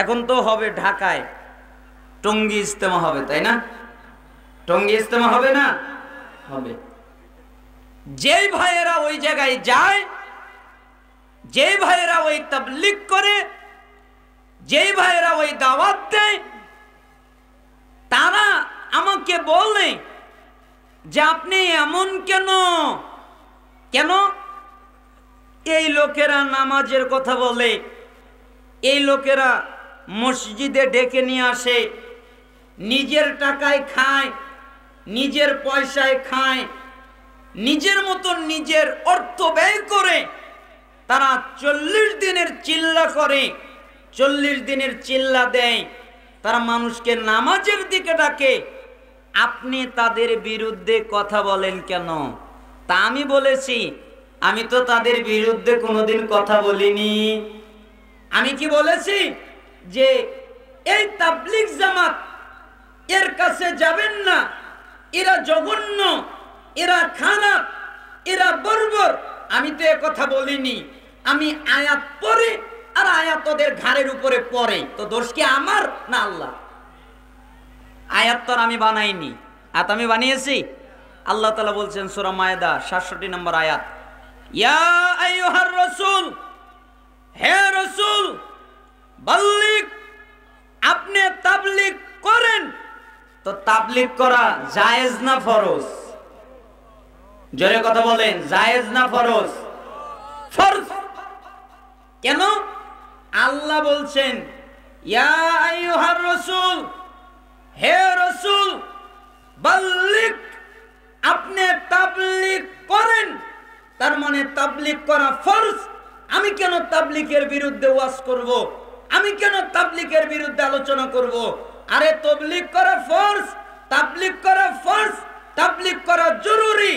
এখন তো হবে ঢাকায় টঙ্গী ইজতেমা হবে, তাই না? টঙ্গী ইজতেমা হবে না? হবে। যেই ভাইয়েরা ওই জায়গায় যায়, যেই ভাইয়েরা ওই তাবলীগ করে, যেই ভাইয়েরা ওই দাওয়াত দেয়, তারা আমাকে বলে যে আপনি এমন কেন? কেন? এই লোকেরা নামাজের কথা বলে, এই লোকেরা মসজিদে ডেকে নিয়ে আসে, নিজের টাকায় খায়, নিজের পয়সায় খায়, নিজের মতন নিজের অর্থ ব্যয় করে তারা 40 দিনের চিল্লা করে, 40 দিনের চিল্লা দেয়, তারা মানুষকে নামাজের দিকে ডাকে। আপনি তাদের বিরুদ্ধে কথা বলেন কেন? তা আমি বলেছি, আমি তো তাদের বিরুদ্ধে কোনোদিন কথা বলিনি। আমি কি বলেছি যে এই তাবলীগ জামাত এর কাছে যাবেন না, এরা জঘন্য, এরা খারাপ, এরা বর্বর? আমি তো এ কথা বলিনি। আমি আয়াত পড়ে আর আয়াত ওদের ঘাড়ের উপরে পড়ে, তো দোষ কি আমার না আল্লাহ? আয়াত তো আমি বানাইনি, আয়াত আমি বানিয়েছি। আল্লাহ তাআলা বলছেন সূরা মায়েদা 67 নম্বর আয়াত, ইয়া আইয়ুহার রাসূল, হে রাসূল, বাল্লিগ, আপনি তাবলীগ করেন। তো তাবলীগ করা জায়েজ না ফরজ? জোরে কথা বলেন, জায়েজ না ফরজ? ফরজ। কেন? আল্লাহ বলছেন ইয়া আইয়ুহার রাসূল, হে রাসূল, বাল্লিগ, আপনি তাবলীগ করেন। তার মানে তাবলীগ করা ফরজ। আমি কেন তাবলীগের বিরুদ্ধে ওয়াজ করব? আমি কেন তাবলীগের বিরুদ্ধে আলোচনা করব? আরে তাবলীগ করা ফরজ, তাবলীগ করা ফরজ, তাবলীগ করা জরুরি।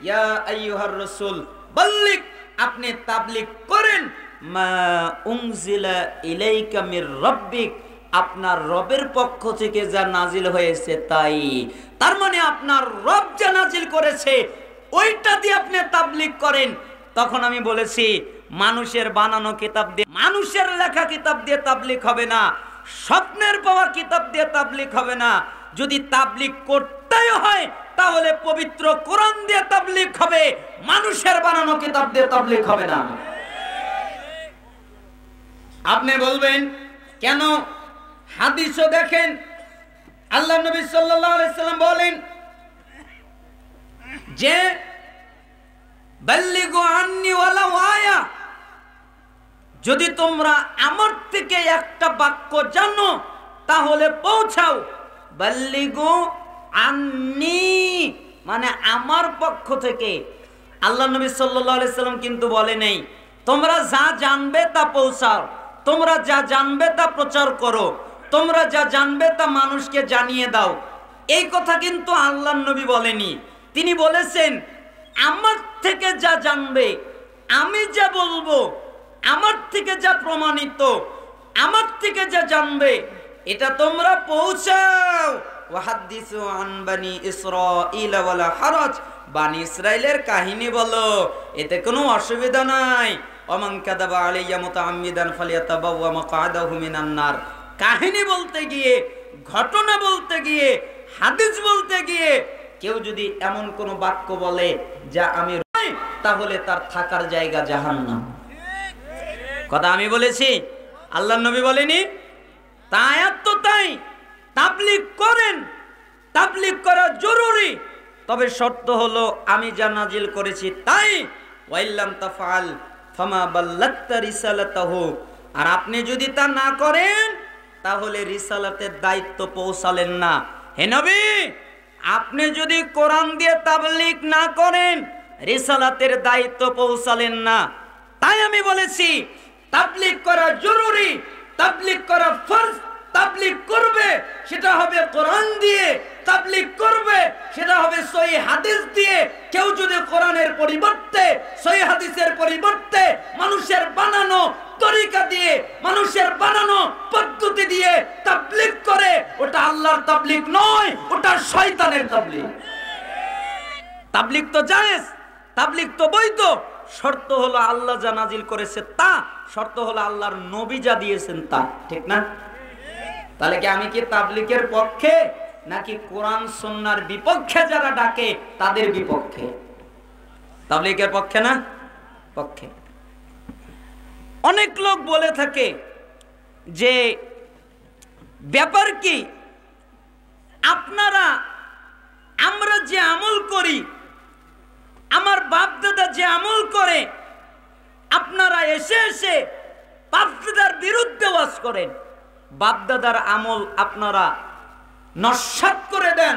ইয়া আইয়ুহার রাসূল বাল্লিগ, আপনি তাবলীগ করেন মা উনজিলা ইলাইকা মির রাব্বিক, আপনার রবের পক্ষ থেকে যা নাজিল হয়েছে তাই। তার মানে আপনার রব যা নাজিল করেছে ওইটা দিয়ে আপনি তাবলীগ করেন। তখন আমি বলেছি মানুষের বানানো কিতাব দিয়ে, মানুষের লেখা কিতাব দিয়ে তাবলীগ হবে না, স্বপ্নের পাওয়া কিতাব দিয়ে তাবলীগ হবে না। যদি তাবলীগ করতেই হয় তাহলে পবিত্র কোরআন দিয়ে তাবলীগ হবে, মানুষের বানানো কিতাব দিয়ে তাবলীগ হবে না। আপনি বলবেন কেন? হাদিসও দেখেন, আল্লাহ নবী সাল্লাল্লাহু আলাইহি সাল্লাম বলেন যে বাল্লিগু আন্নি ওয়ালাউ আয়া, যদি তোমরা আমার থেকে একটা বাক্য জানো তাহলে পৌঁছাও। বাল্লিগু আন্নি মানে আমার পক্ষ থেকে। আল্লাহ নবী সাল্লাল্লাহু আলাইহি সাল্লাম কিন্তু বলে নেই তোমরা যা জানবে তা পৌঁছাও, তোমরা যা জানবে তা প্রচার করো, তোমরা যা জানবে তা মানুষকে জানিয়ে দাও। এই কথা কিন্তু আল্লাহর নবী বলেনি। তিনি বলেছেন আমার থেকে যা জানবে, আমি যা বলবো, আমার থেকে যা প্রমাণিত, আমার থেকে যা জানবে এটা তোমরা পৌঁছাও। ওয়াহাদিসু আন বানি ইসরাঈল ওয়ালা হারাজ, বানি ইসরাইলের কাহিনী বলো, এতে কোনো অসুবিধা নাই। ওমান কাযাবা আলাইয়া মুতাআম্মিদান ফালিয়াতাবাওয়া মাকআদাহু মিনান নার। কাহিনী বলতে গিয়ে, ঘটনা বলতে গিয়ে, হাদিস বলতে গিয়ে কেউ যদি এমন কোন বাক্য বলে যা আমি, তাহলে তার থাকার জায়গা জাহান্নাম। কথা আমি বলেছি, আল্লাহর নবী বলেনি? তাই তো তাই তাবলীগ করেন, তাবলীগ করা জরুরি, তবে শর্ত হলো আমি যা নাজিল করেছি তাই। ওয়াইল্লাম তাফআল ফামা বাল্লাগতা রিসালাতাহু, আর আপনি যদি তা না করেন তাহলে রিসালাতের দায়িত্ব পৌঁছালেন না। হে নবী, আপনি যদি কোরআন দিয়ে তাবলীগ না করেন রিসালাতের দায়িত্ব পৌঁছালেন না। তাই আমি বলেছি তাবলীগ করা জরুরি, তাবলীগ করা ফরজ। তাবলীগ করবে সেটা হবে কোরআন দিয়ে, তাবলীগ করবে সেটা হবে সহিহ হাদিস দিয়ে। কেউ যদি কোরআনের পরিবর্তে, সহিহ হাদিসের পরিবর্তে মানুষের বানানো তরিকা দিয়ে, মানুষের বানানো পদ্ধতি দিয়ে তাবলীগ করে, ওটা আল্লাহর তাবলীগ নয়, ওটা শয়তানের তাবলীগ। তাবলীগ তো জায়েজ, তাবলীগ তো বৈধ, শর্ত হলো আল্লাহ যা নাজিল করেছে তা, শর্ত হলো আল্লাহর নবী যা দিয়েছেন তা, ঠিক না? তাহলে কি আমি কি তাবলীগের পক্ষে নাকি কোরআন সুন্নাহর বিপক্ষে যারা ডাকে তাদের বিপক্ষে? তাবলীগের পক্ষে না, পক্ষে। অনেক লোক বলে থাকে যে ব্যাপার কি আপনারা, আমরা যে আমল করি, আমার বাপ দাদা যে আমল করে, আপনারা এসে এসে বাপ দাদার বিরুদ্ধে ওয়াজ করেন, বাপ দাদার আমল আপনারা নস্যাৎ করে দেন,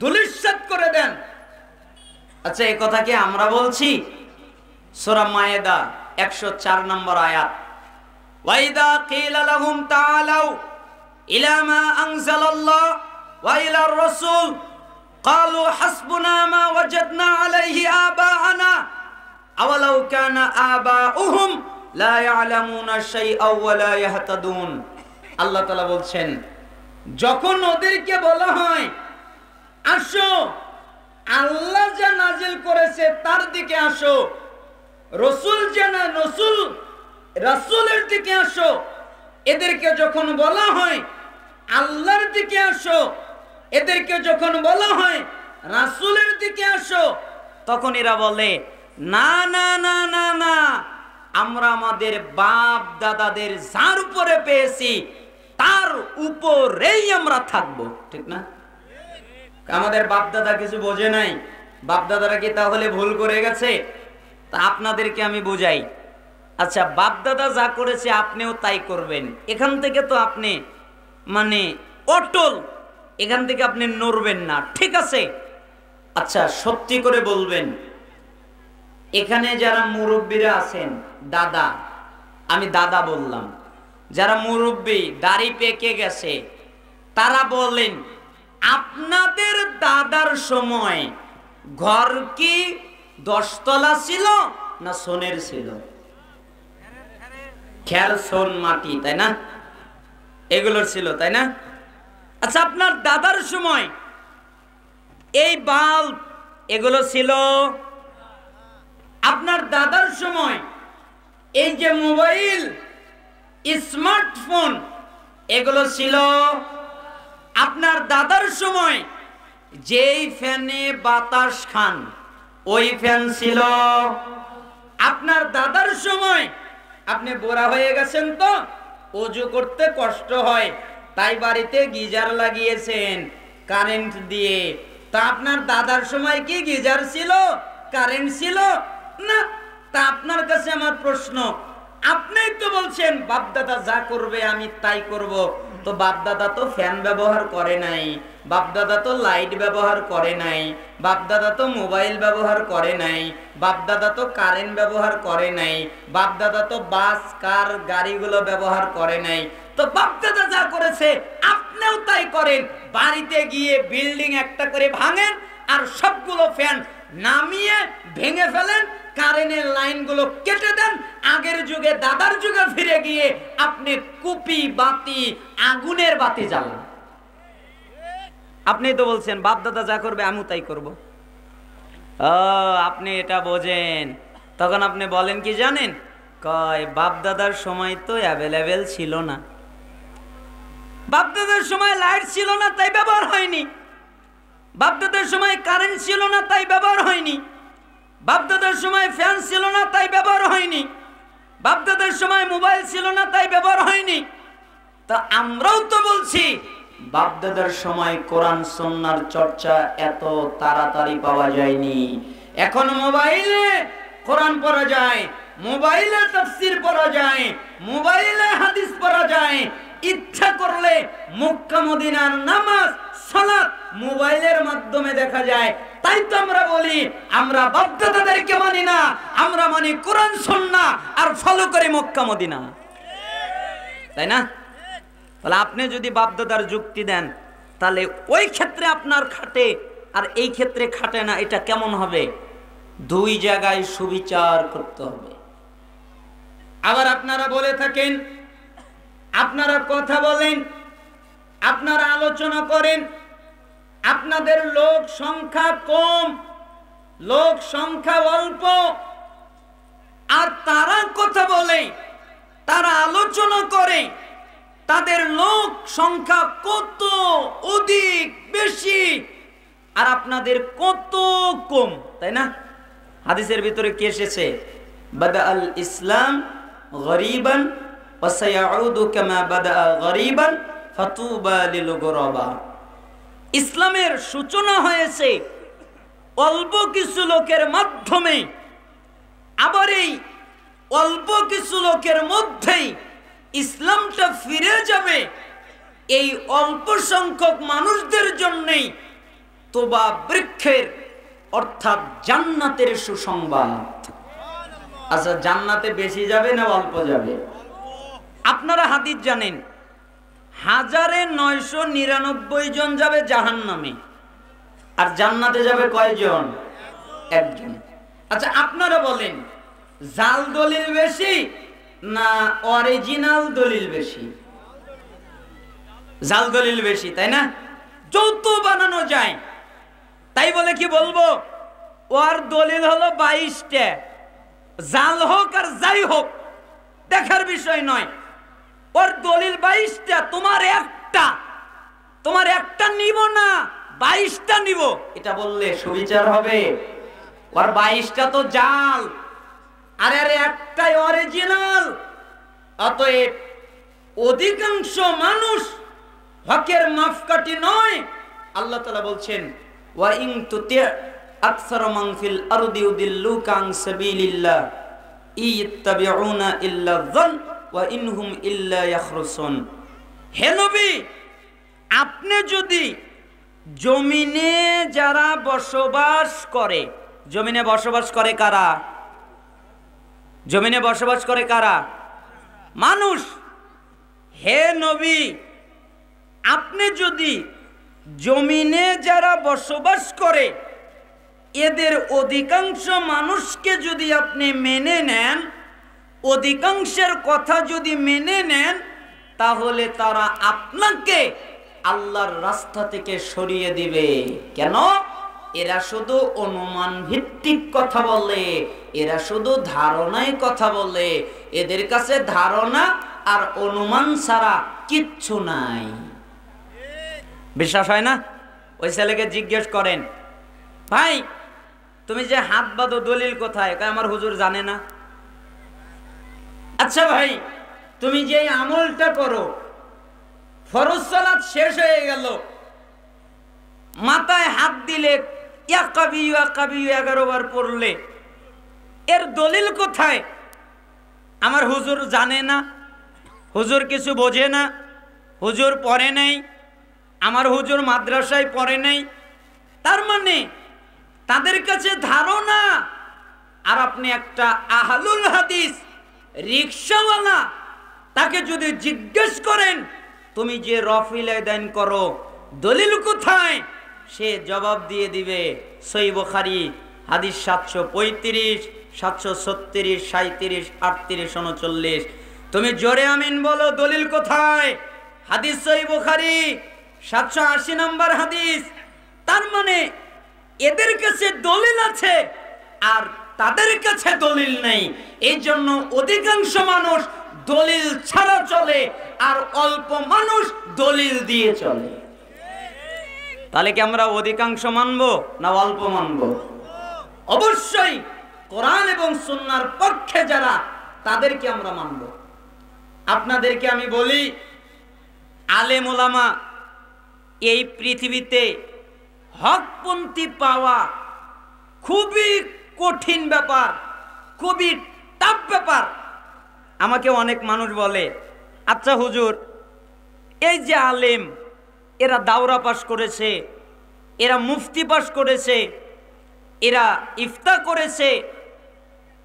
ধূলিসাৎ করে দেন। আচ্ছা, এই কথা কি আমরা বলছি? সূরা মায়েদা 104 নম্বর আয়াত, ওয়াইদা কিলা লাহুম তাআলাউ ইলা মা আনজালাল্লাহ ওয়া ইলার রাসূল ক্বালু হাসবুনা মা ওয়াজাদনা আলাইহি আবাআনা আওয়ালাউ কানা আবাউহুম লা ইয়ালামুনা শাইআ ওয়া লা ইয়াহতাদুন। আল্লাহ তাআলা বলছেন, যখন ওদেরকে বলা হয় আসো আল্লাহ যা নাজিল করেছে তার দিকে আসো, রাসূল জানা রাসূলের দিকে আসো, এদেরকে যখন বলা হয় আল্লাহর দিকে আসো, এদেরকে যখন বলা হয় রাসূলের দিকে আসো, তখন এরা বলে না না না না না, আমরা আমাদের বাপ দাদাদের যার উপরে পেয়েছি তার উপরেই আমরা থাকবো, ঠিক না? আমাদের বাপ দাদা কিছু বোঝে নাই, বাপ দাদারা কি তাহলে ভুল করে গেছে? তা আপনাদেরকে আমি বুঝাই। আচ্ছা, বাপ দাদা যা করেছে আপনিও তাই করবেন, এখান থেকে তো আপনি মানে অটল, এখান থেকে আপনি নড়বেন না, ঠিক আছে? আচ্ছা, সত্যি করে বলবেন, এখানে যারা মুরব্বীরা আছেন, দাদা, আমি দাদা বললাম, যারা মুরব্বী দাড়ি পেকে গেছে, তারা বলেন আপনাদের দাদার সময় ঘর কি 10 তলা ছিল না সোনের ছিল? খের, সোন, মাটি, তাই না? এগুলোর ছিল, তাই না? আচ্ছা, আপনার দাদার সময় এই বাল্ব এগুলো ছিল? আপনার দাদার সময় এই যে মোবাইল, স্মার্টফোন এগুলো ছিল? আপনার দাদার সময় যেই ফ্যানে বাতাস খান ওই ফ্যান ছিল? আপনার দাদার সময় আপনি বুড়া হয়ে গেছেন তো ওযু করতে কষ্ট হয়, তাই বাড়িতে গিজার লাগিয়েছেন কারেন্ট দিয়ে। তা আপনার দাদার সময় কি গিজার ছিল, কারেন্ট ছিল না? তা আপনার কাছে আমার প্রশ্ন, আপনিই তো বলছেন বাপ দাদা যা করবে আমি তাই করব, তো বাপ দাদা তো ফ্যান ব্যবহার করে নাই, বাপ দাদা তো লাইট ব্যবহার করে নাই, বাপ দাদা তো মোবাইল ব্যবহার করে নাই, বাপ দাদা তো কারেন্ট ব্যবহার করে নাই, বাপ দাদা তো বাস, কার, গাড়িগুলো ব্যবহার করে নাই, তো বাপ দাদা যা করেছে আপনিও তাই করেন। বাড়িতে গিয়ে বিল্ডিং একটা করে ভাঙেন আর সবগুলো ফ্যান নামিয়ে ভেঙে ফেলেন, কারেন্টের লাইনগুলো কেটে দেন। আগের যুগে, দাদার যুগে ফিরে গিয়ে আপনি কুপি বাতি, আগুনের বাতি জ্বালান। আপনি তো বলছেন বাপ দাদা যা করবে আমিও তাই করব। ও, আপনি এটা বোঝেন। তখন আপনি বলেন কি জানেন, কয় বাপ দাদার সময় তো অ্যাভেলেবেল ছিল না, বাপ দাদার সময় লাইট ছিল না তাই ব্যবহার হয়নি, বাপ দাদার সময় কারেন্ট ছিল না তাই ব্যবহার হয়নি, বাপ দাদার সময় ফ্যান ছিল না তাই ব্যবহার হয়নি, বাপ দাদার সময় মোবাইল ছিল না তাই ব্যবহার হয়নি। তা আমরাও তো বলছি বাপ দাদার সময় কোরআন সুন্নাহর চর্চা এত তাড়াতাড়ি পাওয়া যায়নি। এখন মোবাইলে কোরআন পড়া যায়, মোবাইলে তাফসীর পড়া যায়, মোবাইলে হাদিস পড়া যায়, ইচ্ছা করলে মক্কা মদিনার নামাজ, সালাত মোবাইলের মাধ্যমে দেখা যায়। তাই তো আমরা বলি আমরা বাপ দাদাদেরকে মানি না, আমরা মানি কোরআন সুন্নাহ আর ফলো করি মক্কা মদিনা, তাই না? তাহলে আপনি যদি বাপ দাদার যুক্তি দেন তাহলে ওই ক্ষেত্রে আপনার খাটে আর এই ক্ষেত্রে খাটে না, এটা কেমন হবে? দুই জায়গায় সুবিচার করতে হবে। আবার আপনারা বলে থাকেন, আপনারা কথা বলেন, আপনারা আলোচনা করেন, আপনাদের লোক সংখ্যা কম, লোক সংখ্যা অল্প, আর তারা কথা বলে, তারা আলোচনা করে, তাদের লোক সংখ্যা কত অধিক বেশি আর আপনাদের কত কম, তাই না? হাদিসের ভিতরে কি এসেছে? বাদা আল ইসলাম গরিবান ওয়া সায়াউদু কামা বাদা গরিবান ফাতুবা লিল গুরাবা। ইসলামের সূচনা হয়েছে অল্প কিছু লোকের মাধ্যমে, আবার এই অল্প কিছু লোকের মধ্যেই ইসলামটা ফিরে যাবে। এই অল্প সংখ্যক মানুষদের জন্যই তোবা বৃক্ষের অর্থাৎ জান্নাতের সুসংবাদ। আচ্ছা, জান্নাতে বেশি যাবে না অল্প যাবে? আপনারা হাদিস জানেন, 1999 জন যাবে জাহান্নামে, আর জান্নাতে যাবে কয়জন? একজন। আচ্ছা, আপনারা বলেন জাল দলিল বেশি না অরিজিনাল দলিল বেশি? জাল দলিল বেশি, তাই না? যৌত বানানো যায়, তাই বলে কি বলবো ওর দলিল হলো 22টা, জাল হোক আর যাই হোক দেখার বিষয় নয়। ওর দলিল 22টা, তোমার একটা নিব না, 22টা নিব, এটা বললে সুবিচার হবে? ওর 22টা তো জাল, আরে একটাই অরিজিনাল। অতএব অধিকাংশ মানুষ হকের মাপকাঠি নয়। আল্লাহ তাআলা বলছেন, ওয়া ইন তুতি আকসার মান ফিল আরদি ইউদিল্লুকা আন সাবিলিল্লাহ ইত্তাবিউনা ইল্লা যান ওয়া ইনহুম ইল্লা ইয়াখরুসুন। হে নবী, আপনি যদি জমিনে যারা বসবাস করে, জমিনে বসবাস করে কারা? জমিনে বসবাস করে কারা? মানুষ। হে নবী, আপনি যদি জমিনে যারা বসবাস করে এদের অধিকাংশ মানুষকে যদি আপনি মেনে নেন, অধিকাংশের কথা যদি মেনে নেন, তাহলে তারা আপনাকে আল্লাহর রাস্তা থেকে সরিয়ে দিবে। কেন? এরা শুধু অনুমান ভিত্তিক কথা বলে, এরা শুধু ধারণায় কথা বলে, এদের কাছে ধারণা আর অনুমান ছাড়া কিচ্ছু নাই। বিশ্বাস হয় না? ওই ছেলেকে জিজ্ঞেস করেন, ভাই তুমি যে হাত বাঁধো দলিল কোথায়? আমার হুজুর জানে না। আচ্ছা ভাই, তুমি যে আমলটা করো, ফরজ সালাত শেষ হয়ে গেল, মাথায় হাত দিলে ইয়াকাবিউ 11 বার পড়লে, এর দলিল কোথায়? আমার হুজুর জানে না, হুজুর কিছু বোঝে না, হুজুর পড়ে নাই, আমার হুজুর মাদ্রাসায় পড়ে নাই। তার মানে তাদের কাছে ধারণা। আর আপনি একটা আহলুল হাদিস রিকশাওয়ালা, তাকে যদি জিজ্ঞেস করেন তুমি যে রফিল আদান করো দলিল কোথায়, সে জবাব দিয়ে দিবে সহিহ বুখারী হাদিস 735, 736, 37, 38, 39। তুমি জোরে আমিন বলো, দলিল কোথায়? হাদিস সহিহ বুখারী 780 নম্বর হাদিস। তার মানে এদের কাছে দলিল আছে আর তাদের কাছে দলিল নেই। এই জন্য অধিকাংশ মানুষ দলিল ছাড়া চলে আর অল্প মানুষ দলিল দিয়ে চলে। তাহলে কি আমরা অধিকাংশ মানব না অল্প মানব? অবশ্যই কোরআন এবং সুন্নাহর পক্ষে যারা, তাদেরকে আমরা মানব। আপনাদেরকে আমি বলি, আলেম ওলামা এই পৃথিবীতে হকপন্থী পাওয়া খুবই কঠিন ব্যাপার, খুবই টাফ ব্যাপার। আমাকে অনেক মানুষ বলে, আচ্ছা হুজুর, এই যে আলেম, এরা দাওরা পাশ করেছে, এরা মুফতি পাশ করেছে, এরা ইফতা করেছে,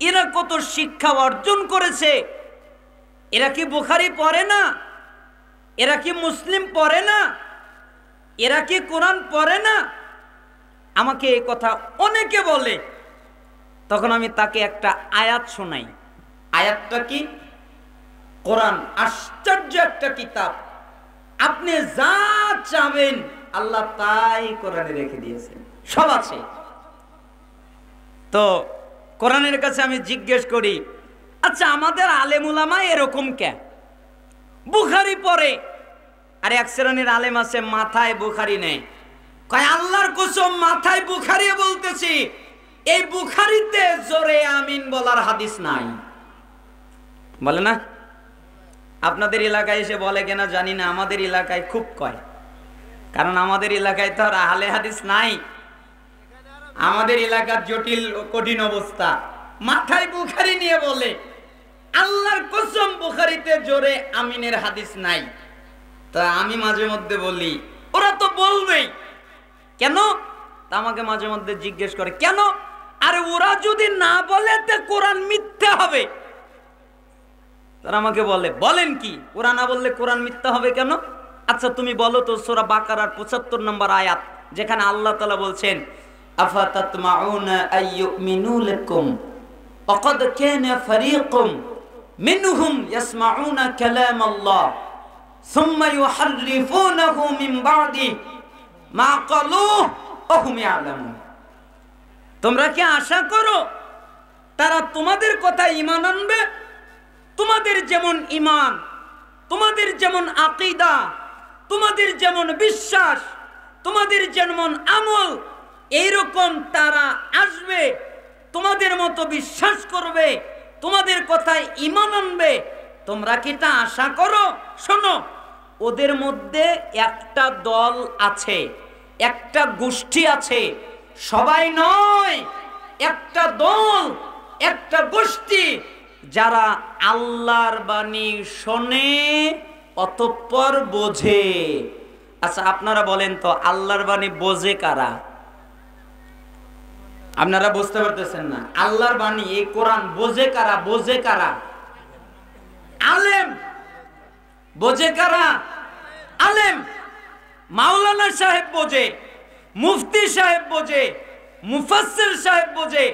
এরা কত শিক্ষা অর্জন করেছে, এরা কি বুখারী পড়ে না? এরা কি মুসলিম পড়ে না? এরা কি কোরআন পড়ে না? আমাকে এই কথা অনেকে বলে। তখন আমি তাকে একটা আয়াত শোনাই। আয়াতটা কি? কোরআন আশ্চর্য একটা কিতাব, আপনি যা চাবেন আল্লাহ তাই কোরআনে রেখে দিয়েছেন, সব আছে। তো কোরআনের কাছে আমি জিজ্ঞেস করি, আচ্ছা আমাদের আলেম উলামা এরকম কেন? বুখারি পড়ে, আর এক শ্রেণীর আলেম আছে মাথায় বুখারি নেই। কয় আল্লাহর কসম মাথায় বুখারি বলতেছি, এই বুখারিতে জোরে আমিন বলার হাদিস নাই। বলে না? আপনাদের এলাকায় এসে বলে কিনা জানি না, আমাদের এলাকায় খুব কয়, কারণ আমাদের এলাকায় তো আর আহলে হাদিস নাই। আমাদের এলাকার জটিল কঠিন অবস্থা, মাথায় বুখারি নিয়ে বলে আল্লাহর কসম বুখারিতে জোরে আমিনের হাদিস নাই। তা আমি মাঝে মধ্যে বলি ওরা তো বলবেই, কেন? তা আমাকে মাঝে মধ্যে জিজ্ঞেস করে কেন? আরে ওরা যদি না বলে তো কোরআন মিথ্যা হবে। তারা আমাকে বলে বলেন কি, ওরা না বললে কোরআন মিথ্যা হবে কেন? আচ্ছা তুমি বলো তো সূরা বাকারার ৭৫ নম্বর আয়াত, যেখানে আল্লাহ তাআলা বলছেন আফাতাতমাউনা আইয়ুমিনু লাকুম ওয়াকাদ কানা ফারীকুম মিনহুম ইয়াসমাউনা কালামাল্লাহ সুম্মা ইউহাররিফুনাহু মিন বাদি মা ক্বালুহু ওয়া হুম ইয়ালামুন। তোমরা কি আশা করো তারা তোমাদের কথা ঈমান আনবে? তোমাদের যেমন ঈমান, তোমাদের যেমন আকীদা, তোমাদের যেমন বিশ্বাস, তোমাদের যেমন আমল, এইরকম তারা আসবে, তোমাদের মতো বিশ্বাস করবে, তোমাদের কথায় ঈমান আনবে। তোমরা কি তা আশা করো? শোনো, ওদের মধ্যে একটা দল আছে, একটা গোষ্ঠী আছে, সবাই নয়, একটা দল, একটা গোষ্ঠী, যারা আল্লাহর বাণী শোনে অতঃপর বোঝে। আচ্ছা আপনারা বলেন তো আল্লাহর বাণী বোঝে কারা? আপনারা বুঝতে পারতেছেন না। আল্লাহর বাণী এই কোরআন বোঝে কারা? বোঝে কারা? আলেম। বোঝে কারা? আলেম। মাওলানা সাহেব বোঝে, মুফতি সাহেব বোঝে, মুফাসসির সাহেব বোঝে।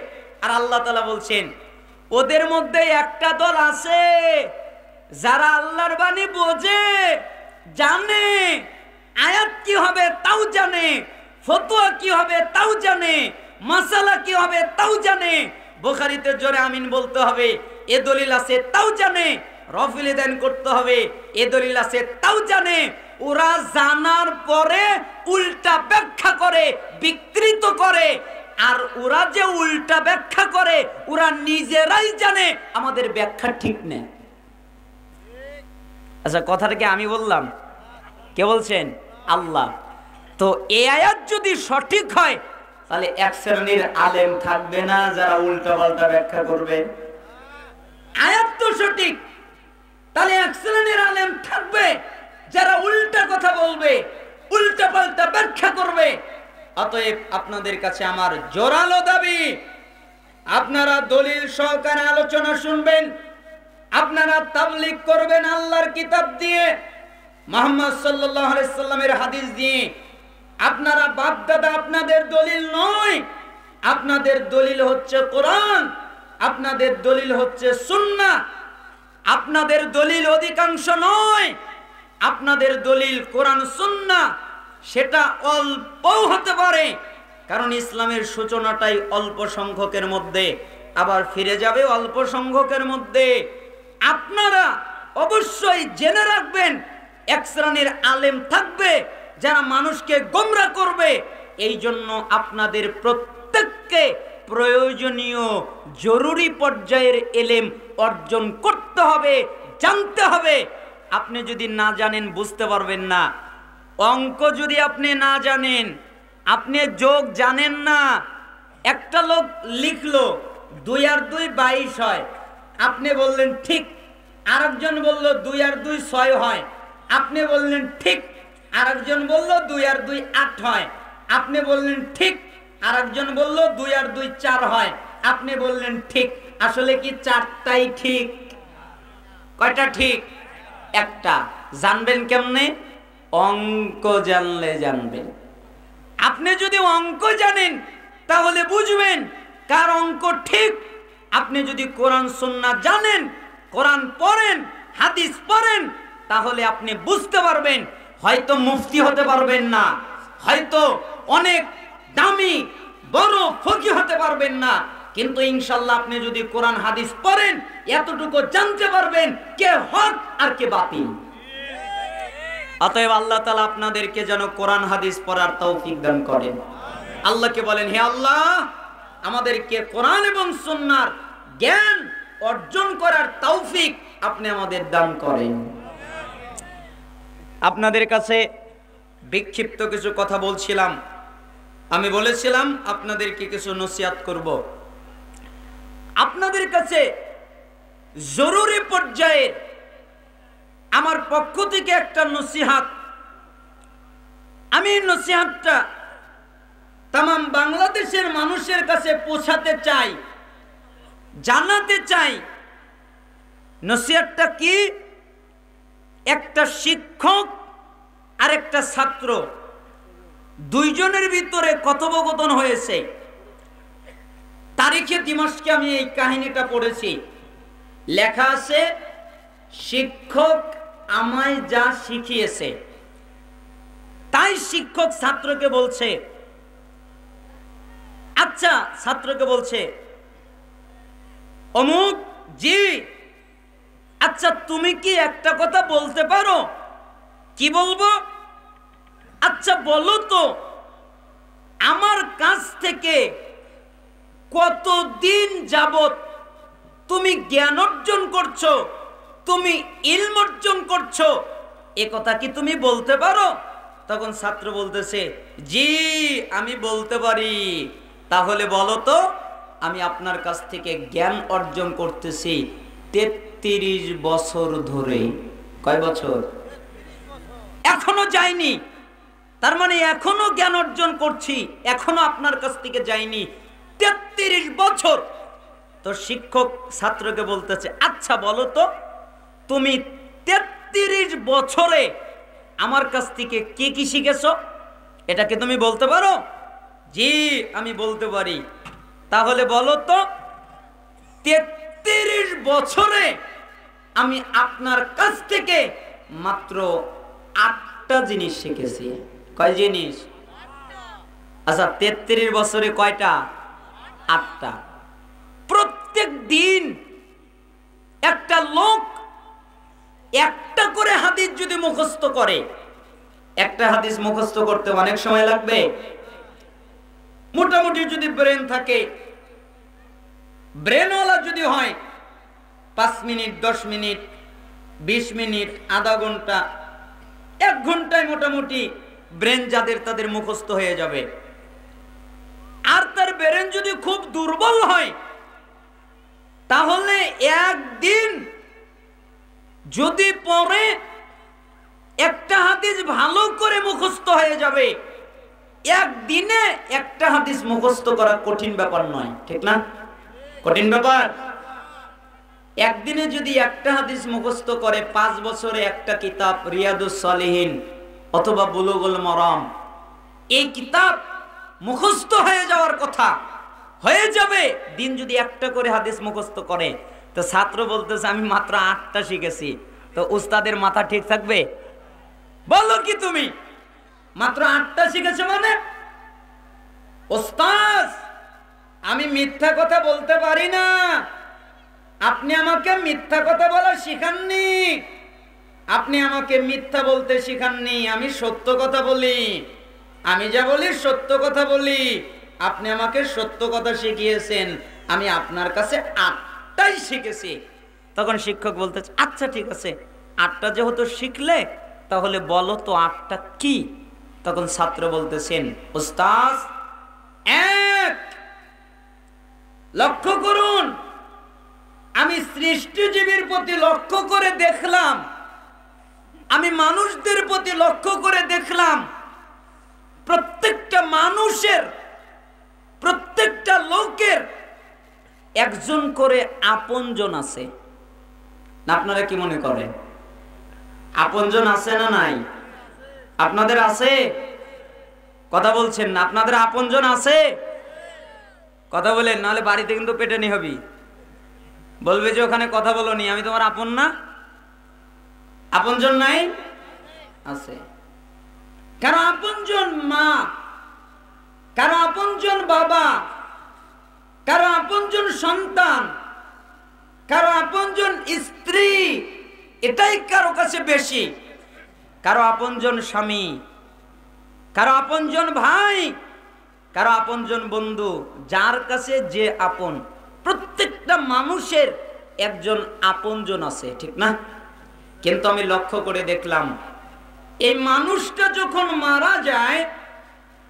আর আল্লাহ তাআলা বলছেন ওদের মধ্যে একটা দল আছে যারা আল্লাহর বাণী বোঝে, জানে, আয়াত কি হবে তাও জানে, ফতোয়া কি হবে তাও জানে, মাসালা কি হবে তাও জানে, বুখারীতে জোরে আমিন বলতে হবে এ দলিল আছে তাও জানে, রফিল দান করতে হবে এ দলিল আছে তাও জানে। ওরা জানার পরে উল্টা ব্যাখ্যা করে, বিকৃত করে। আর ওরা যে উল্টা ব্যাখ্যা করে ওরা নিজেরাই জানে আমাদের ব্যাখ্যা ঠিক নেই। আচ্ছা কথাটা কি আমি বললাম? কে বলছেন? আল্লাহ। তো এই আয়াত যদি সঠিক হয় তাহলে এক শ্রেণীর আলেম থাকবে না যারা উল্টা পাল্টা ব্যাখ্যা করবে। আয়াত তো সঠিক, তাহলে এক শ্রেণীর আলেম থাকবে যারা উল্টা কথা বলবে, উল্টা পাল্টা ব্যাখ্যা করবে। অতএব আপনাদের কাছে আমার জোরালো দাবি, আপনারা দলিল সহকারে আলোচনা শুনবেন, আপনারা তাবলীগ করবেন আল্লাহর কিতাব দিয়ে, মুহাম্মদ সাল্লাল্লাহু আলাইহি সাল্লামের হাদিস দিয়ে। আপনারা বাপদাদা আপনাদের দলিল নয়, আপনাদের দলিল হচ্ছে কোরআন, আপনাদের দলিল হচ্ছে সুন্নাহ। আপনাদের দলিল অধিকাংশ নয়, আপনাদের দলিল কোরআন সুন্নাহ। সেটা অল্পও হতে পারে, কারণ ইসলামের সূচনাটাই অল্প সংখ্যকের মধ্যে, আবার ফিরে যাবে অল্প সংখ্যকের মধ্যে। আপনারা অবশ্যই জেনে রাখবেন এক শ্রেণীর আলেম থাকবে যারা মানুষকে গোমরাহ করবে। এই জন্য আপনাদের প্রত্যেককে প্রয়োজনীয় জরুরি পর্যায়ের ইলম অর্জন করতে হবে, জানতে হবে। আপনি যদি না জানেন বুঝতে পারবেন না। অঙ্ক যদি আপনি না জানেন, আপনি যোগ জানেন না, একটা লোক লিখলো 2 আর 2 22 হয়, আপনি বললেন ঠিক, আরেকজন বলল 2 আর 2 6 হয়, আপনি বললেন ঠিক, আরেকজন বলল 2 আর 2 8 হয়, আপনি বললেন ঠিক, আরেকজন বলল 2 আর 2 4 হয়, আপনি বললেন ঠিক। আসলে কি চারটাই ঠিক? কয়টা ঠিক? একটা। জানবেন কেমনে? অঙ্ক জানলে জানবেন। আপনি যদি অঙ্ক জানেন তাহলে বুঝবেন কার অঙ্ক ঠিক। আপনি যদি কোরআন সুন্নাহ জানেন, কোরআন পড়েন, হাদিস পড়েন, তাহলে আপনি বুঝতে পারবেন। হয়তো মুফতি হতে পারবেন না, হয়তো অনেক দামি বড় ফকিহ হতে পারবেন না, কিন্তু ইনশাআল্লাহ আপনি যদি কোরআন হাদিস পড়েন এতটুকু জানতে পারবেন কে হক আর কে বাতিল। অতএব আল্লাহ তাআলা আপনাদেরকে যেন কোরআন হাদিস পড়ার তৌফিক দান করেন। আল্লাহকে বলেন, হে আল্লাহ, আমাদেরকে কোরআন এবং সুন্নাহর জ্ঞান অর্জন করার তৌফিক আপনি আমাদের দান করেন। আপনাদের কাছে বিক্ষিপ্ত কিছু কথা বলছিলাম। আমি বলেছিলাম আপনাদেরকে কিছু নসিহত করব। আপনাদের কাছে জরুরি পর্যায়ে আমার পক্ষ থেকে একটা নসিহত, আমি নসিহতটা তামাম বাংলাদেশের মানুষের কাছে পৌঁছাতে চাই, জানাতে চাই। নসিহতটা কি? একটা শিক্ষক আর একটা ছাত্র দুইজনের ভিতরে কথোপকথন হয়েছে। তারিখে দিমাশকে আমি এই কাহিনীটা পড়েছি। লেখা আছে, শিক্ষক আমায় যা শিখিয়েছে তাই শিক্ষক ছাত্রকে বলছে, আচ্ছা, ছাত্রকে বলছে, অমুক জি, আচ্ছা তুমি কি একটা কথা বলতে পারো? কি বলবো? আচ্ছা বলো তো, আমার কাছ থেকে কতদিন যাবত তুমি জ্ঞান অর্জন করছো, তুমি ইলম অর্জন করছো, এ কথা কি তুমি বলতে পারো? তখন ছাত্র বলতেছে, জি আমি বলতে পারি। তাহলে বলো তো, আমি আপনার কাছ থেকে জ্ঞান অর্জন করতেছি 33 বছর ধরে। কয় বছর? এখনো যায়নি, তার মানে এখনো জ্ঞান অর্জন করছি, এখনো আপনার কাছ থেকে যায়নি 33 বছর। তো শিক্ষক ছাত্রকে বলতেছে, আচ্ছা বলো তো, তুমি 33 বছরে আমার কাছ থেকে কি কি শিখেছো, এটাকে তুমি বলতে পারো? জি আমি বলতে পারি। তাহলে বলো তো, 33 বছরে আমি আপনার কাছ থেকে মাত্র 8টা জিনিস শিখেছি। কয় জিনিস? আচ্ছা 33 বছরে কয়টা? 8টা। প্রত্যেক দিন একটা লোক একটা করে হাদিস যদি মুখস্থ করে, একটা হাদিস মুখস্থ করতে অনেক সময় লাগবে। মোটামুটি যদি ব্রেন থাকে, ব্রেনওয়ালা যদি হয়, 5 মিনিট, 10 মিনিট, 20 মিনিট, আধা ঘন্টা, 1 ঘন্টায় মোটামুটি ব্রেন যাদের তাদের মুখস্থ হয়ে যাবে। আর তার ব্রেন যদি খুব দুর্বল হয়, তাহলে একদিন যদি পরে একটা হাদিস ভালো করে মুখস্থ হয়ে যাবে। একদিনে একটা হাদিস মুখস্থ করা কঠিন ব্যাপার নয়, ঠিক না? কঠিন ব্যাপার। একদিনে যদি একটা হাদিস মুখস্থ করে, 5 বছরে একটা কিতাব রিয়াদুস সালিহিন অথবা বুলুগুল মারাম, এই কিতাব মুখস্থ হয়ে যাওয়ার কথা, হয়ে যাবে দিন যদি একটা করে হাদিস মুখস্থ করে। তো ছাত্র বলতেছে, আমি মাত্র 8টা শিখেছি। তো উস্তাদের মাথা ঠিক থাকবে? বলো কি তুমি মাত্র 8টা শিখেছো মানে? ওস্তাদ আমি মিথ্যা কথা বলতে পারি না, আপনি আমাকে মিথ্যা কথা বলা শিখাননি, আপনি আমাকে মিথ্যা বলতে শিখাননি, আমি সত্য কথা বলি, আমি যা বলি সত্য কথা বলি, আপনি আমাকে সত্য কথা শিখিয়েছেন, আমি আপনার কাছে 8টাই শিখেছি। তখন শিক্ষক বলতেছে, আচ্ছা ঠিক আছে, 8টা যেহেতু শিখলে তাহলে বলো তো 8টা কি? তখন ছাত্র বলতেছেন, ওস্তাদ 1 লক্ষ্য করুন, আমি সৃষ্টিজীবীর প্রতি লক্ষ্য করে দেখলাম, আমি মানুষদের প্রতি লক্ষ্য করে দেখলাম, প্রত্যেকটা মানুষের, প্রত্যেকটা লোকের একজন করে আপনজন আছে। আপনারা কি মনে করেন আপনজন আছে না নাই? আপনাদের আছে? কথা বলছেন না? আপনাদের আপনজন আছে? কথা বলেন, নাহলে বাড়িতে কিন্তু পেটানি হবি, বলবে যে ওখানে কথা বলোনি, আমি তোমার আপন না। আপনজন নাই? আছে। কারো আপনজন মা, কারো আপনজন বাবা, কারো আপনজন সন্তান, কারো আপনজন স্ত্রী, এটাই কারো কাছে বেশি। কারো আপনজন স্বামী, কারো আপনজন ভাই, কারো আপনজন বন্ধু। যার কাছে যে আপন, প্রত্যেকটা মানুষের একজন আপনজন আছে, ঠিক না? কিন্তু আমি লক্ষ্য করে দেখলাম, এই মানুষটা যখন মারা যায়,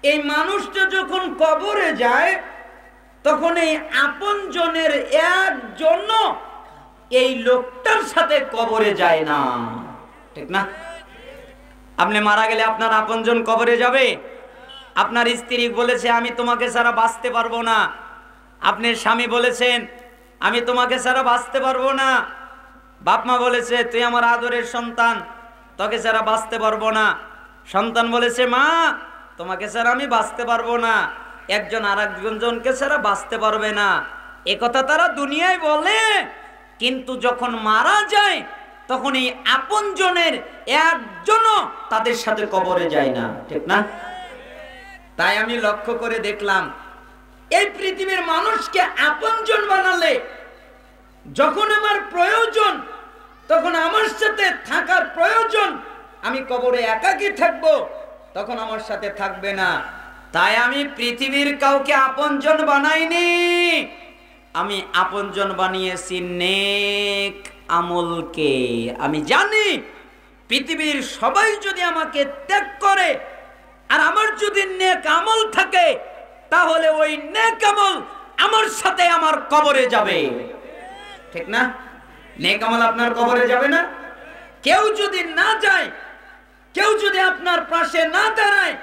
এই মানুষটা যখন কবরে যায়, তখন এই আপনজনের একজন এই লোকটার সাথে কবরে যায় না, ঠিক না? আপনি মারা গেলে আপনার আপনজন কবরে যাবে? আপনার স্ত্রী বলেছে আমি তোমাকে ছাড়া বাঁচতে পারবো না, আপনার স্বামী বলেছেন আমি তোমাকে ছাড়া বাঁচতে পারবো না, বাপ মা বলেছে তুই আমার আদরের সন্তান, তোকে ছাড়া বাঁচতে পারবো না, সন্তান বলেছে মা তোমাকে ছাড়া আমি বাঁচতে পারবো না, একজন আর একজনকে ছাড়া বাঁচতে পারবে না, একথা তারা দুনিয়ায় বলে। কিন্তু যখন মারা যায় তখন এই আপনজনের একজনও তাদের সাথে কবরে যায় না, ঠিক না? তাই আমি লক্ষ্য করে দেখলাম, এই পৃথিবীর মানুষকে আপনজন বানালে, যখন আমার প্রয়োজন, তখন আমার সাথে থাকার প্রয়োজন, আমি কবরে একাকী থাকবো, তখন আমার সাথে থাকবে না। তাই আমি পৃথিবীর কাউকে আপনজন বানাইনি, আমি আপনজন বানিয়েছি নেক আমলকে। আমি জানি পৃথিবীর সবাই যদি আমাকে ত্যাগ করে, আর আমার যদি নেক আমল থাকে, তাহলে ওই নেক আমল আমার সাথে আমার কবরে যাবে, ঠিক না? নেক আমল আপনার কবরে যাবে না? কেউ যদি না যায়, কেউ যদি আপনার পাশে না দাঁড়ায়,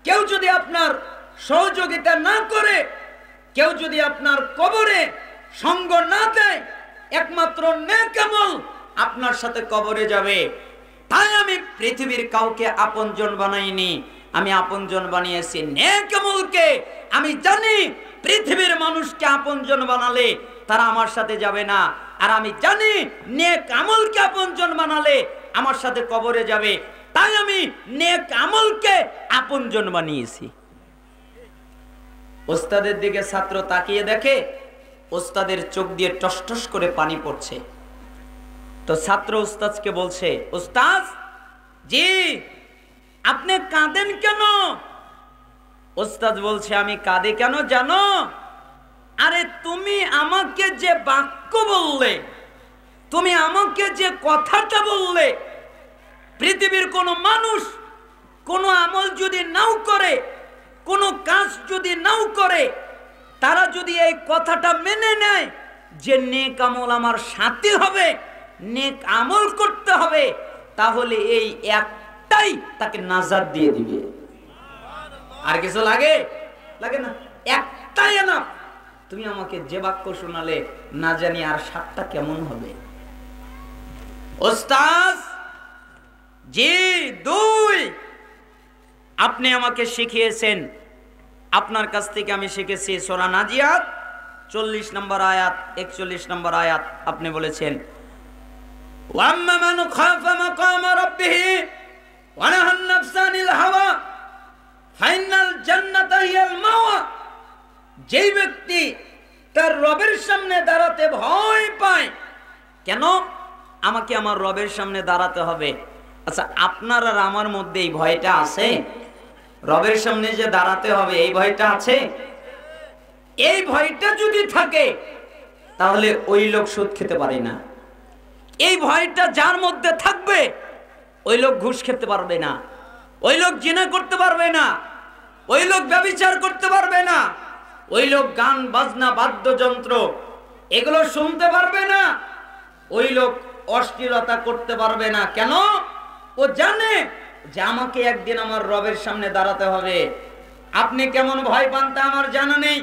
কেউ যদি আপনার সহযোগিতা না করে, কেউ যদি আপনার কবরে সঙ্গ না দেয়, একমাত্র নেক আমল আপনার সাথে কবরে যাবে। তাই আমি পৃথিবীর কাউকে আপনজন বানাইনি, আমি আপনজন বানিয়েছি নেক আমলকে। আমি জানি পৃথিবীর মানুষকে আপনজন বানালে তারা আমার সাথে যাবে না, আর আমি জানি নেক আমলকে আপনজন বানালে আমার সাথে কবরে যাবে। তাই আমি নেক আমলকে আপনজন বানিয়েছি। ওস্তাদের দিকে ছাত্র তাকিয়ে দেখে ওস্তাদের চোখ দিয়ে টসটস করে পানি পড়ছে। তো ছাত্র ওস্তাদকে বলছে, ওস্তাদ জি আপনি কাঁদেন কেন? ওস্তাদ বলছে, আমি কাঁদি কেন জানো? আরে তুমি আমাকে যে বাক্য বললে, তুমি আমাকে যে কথাটা বললে, পৃথিবীর কোনো মানুষ কোনো আমল যদি নাও করে, কোনো কাজ যদি নাও করে, তারা যদি এই কথাটা মেনে নেয় যে নেক আমল আমার সাথী হবে, নেক আমল করতে হবে, তাহলে এই একটাই তাকে নাজাত দিয়ে দিবে। আর কিছু লাগে? লাগে না, একটাই না। তুমি আমাকে যে বাক্য শোনালে, না জানি আর সাতটা কেমন হবে। ওস্তাদ জি দুই, আপনি আমাকে শিখিয়েছেন, আপনার কাছ থেকে আমি শিখেছি সূরা নাজিয়াত 40 নম্বর আয়াত 41 নম্বর আয়াত। আপনি বলেছেন ওয়াম্মা মান খাফা মাকাম রাব্বিহি ওয়া নাহান নাফসা আনিল হাওয়া ফাইনাল জান্নাতা হিয়াল মাওয়া। যেই ব্যক্তি তার রবের সামনে দাঁড়াতে ভয় পায়, কেন আমাকে আমার রবের সামনে দাঁড়াতে হবে? আচ্ছা, আপনার আর আমার মধ্যে এই ভয়টা আছে? রবের সামনে যে দাঁড়াতে হবে, এই ভয়টা আছে? এই ভয়টা যদি থাকে, তাহলে ওই লোক সুদ খেতে পারে না। এই ভয়টা যার মধ্যে থাকবে, ওই লোক ঘুষ খেতে পারবে না, ওই লোক জিনা করতে পারবে না, ওই লোক ব্যভিচার করতে পারবে না, ওই লোক গান বাজনা বাদ্যযন্ত্র এগুলো শুনতে পারবে না, ওই লোক অশ্লীলতা করতে পারবে না। কেন? ও জানে যে আমাকে একদিন আমার রবের সামনে দাঁড়াতে হবে। আপনি কেমন ভয় পান তা আমার জানা নেই।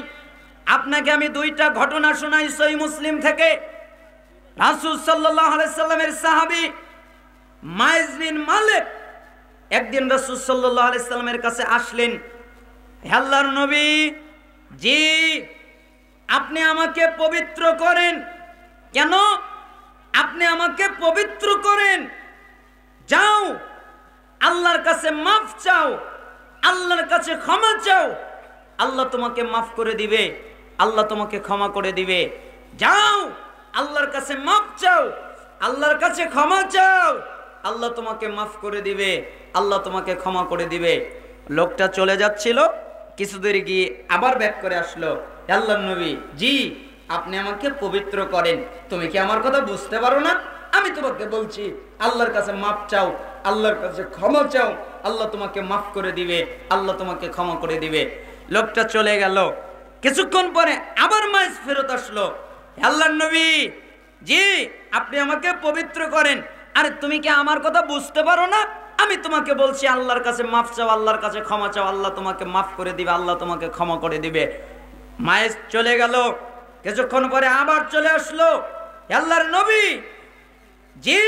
আপনাকে আমি দুইটা ঘটনা শোনাই সহিহ মুসলিম থেকে। রাসূল সাল্লাল্লাহু আলাইহি সাল্লামের সাহাবী মাইজ বিন মালিক একদিন রাসূল সাল্লাল্লাহু আলাইহি সাল্লামের কাছে আসলেন, হে আল্লাহর নবী, জি আপনি আমাকে পবিত্র করেন। কেন? আপনি আমাকে পবিত্র করেন, যাও আল্লাহর কাছে মাফ চাও, আল্লাহর কাছে ক্ষমা চাও, আল্লাহ তোমাকে মাফ করে দিবে। আল্লাহ তোমাকে ক্ষমা করে দিবে। যাও আল্লাহর কাছে মাফ চাও, আল্লাহর কাছে ক্ষমা চাও, আল্লাহ তোমাকে মাফ করে দিবে, আল্লাহ তোমাকে ক্ষমা করে দিবে। লোকটা চলে যাচ্ছিল, কিছু দূরে গিয়ে আবার ব্যাক করে আসলো। আল্লাহর নবী, জি আপনি আমাকে পবিত্র করেন, তুমি কি আমার কথা বুঝতে পারো না? আমি তোমাকে বলছি আল্লাহর কাছে মাফ চাও, আল্লাহর কাছে ক্ষমা চাও, আল্লাহ তোমাকে মাফ করে দিবে, আল্লাহ তোমাকে ক্ষমা করে দিবে। লোকটা চলে গেল। কিছুক্ষণ পরে আবার মাইজ ফেরত আসলো। আল্লাহর নবী, জি আপনি আমাকে পবিত্র করেন। আরে তুমি কি আমার কথা বুঝতে পারো না? আমি তোমাকে বলছি আল্লাহর কাছে মাফ চাও, আল্লাহর কাছে ক্ষমা চাও, আল্লাহ তোমাকে মাফ করে দিবে, আল্লাহ তোমাকে ক্ষমা করে দিবে। মাইজ চলে গেল। কিছুক্ষণ পরে আবার চলে আসলো। আল্লাহর নবী, জি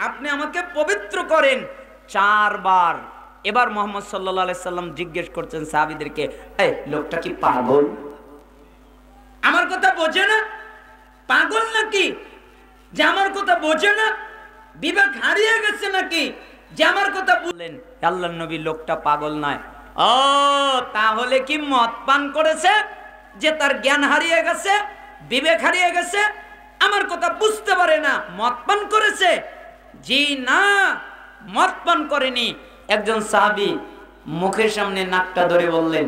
আপনি আমাকে পবিত্র করেন। 4 বার। এবার মুহাম্মদ সাল্লাল্লাহু আলাইহি সাল্লাম জিজ্ঞেস করছেন সাহাবীদেরকে, এই লোকটা কি পাগল? আমার কথা বোঝে না? পাগল নাকি যে আমার কথা বোঝে না? বিবেক হারিয়ে গেছে নাকি যে আমার কথা বললেন? আল্লাহর নবী, লোকটা পাগল নয়। ও তাহলে কি মদ পান করেছে যে তার জ্ঞান হারিয়ে গেছে, বিবেক হারিয়ে গেছে, আমার কথা বুঝতে পারে না, মদ পান করেছে? জি না, মদ পান করেনি। একজন সাহাবী মুখের সামনে নাকটা ধরে বললেন,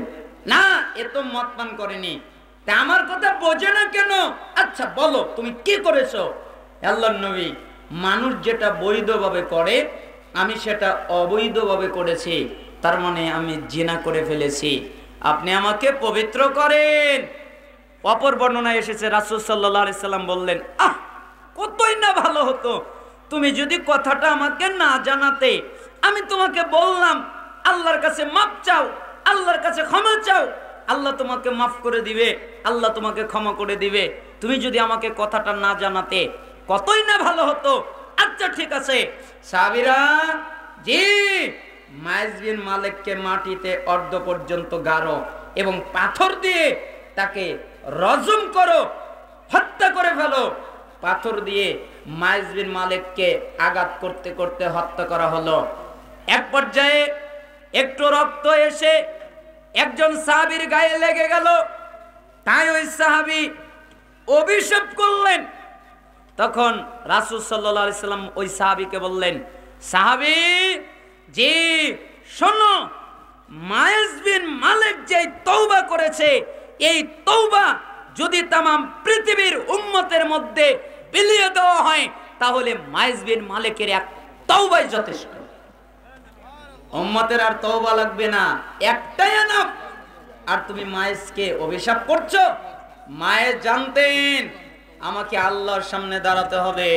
না এ তো মদ পান করেনি। তা আমার কথা বোঝে না কেন? আচ্ছা বলো তুমি কি করেছো? আল্লাহর নবী, মানুষ যেটা বৈধভাবে করে আমি সেটা অবৈধভাবে করেছি, তার মানে আমি জিনা করে ফেলেছি, আপনি আমাকে পবিত্র করেন। অপর বর্ণনায় এসেছে রাসূল সাল্লাল্লাহু আলাইহি সাল্লাম বললেন, আহ কতই না ভালো হতো তুমি যদি কথাটা আমাকে না জানাতে। আমি তোমাকে বললাম আল্লাহর কাছে মাফ চাও, আল্লাহর কাছে ক্ষমা চাও, আল্লাহ তোমাকে মাফ করে দিবে, আল্লাহ তোমাকে ক্ষমা করে দিবে। তুমি যদি আমাকে কথাটা না জানাতে কতই না ভালো হতো। আচ্ছা ঠিক আছে সাহাবীরা, জি মাইজ বিন মালিককে মাটিতে অর্ধ পর্যন্ত গাড়ো এবং পাথর দিয়ে তাকে রজম করো, হত্যা করে ফেলো। পাথর দিয়ে মাইজ বিন মালিককে আঘাত করতে করতে হত্যা করা হলো। এক পর্যায়ে একটু রক্ত এসে একজন সাহাবীর গায়ে লেগে গেল, তাই ওই সাহাবী অভিশাপ করলেন। তখন রাসূল সাল্লাল্লাহু আলাইহি সাল্লাম ওই সাহাবীকে বললেন, সাহাবী জি শোনো, মাইজ বিন মালিক যে তওবা করেছে, এই তওবা যদি তামাম পৃথিবীর উম্মতের মধ্যে বিলিয়ে দেওয়া হয় তাহলে মাইজ বিন মালিকের এক তওবাই যথেষ্ট। উম্মতের আর তওবা লাগবে না, একটাই এনাফ। আর তুমি মাইজকে অভিশাপ করছো। মায়ের জানতেন আমাকে আল্লাহর সামনে দাঁড়াতে হবে।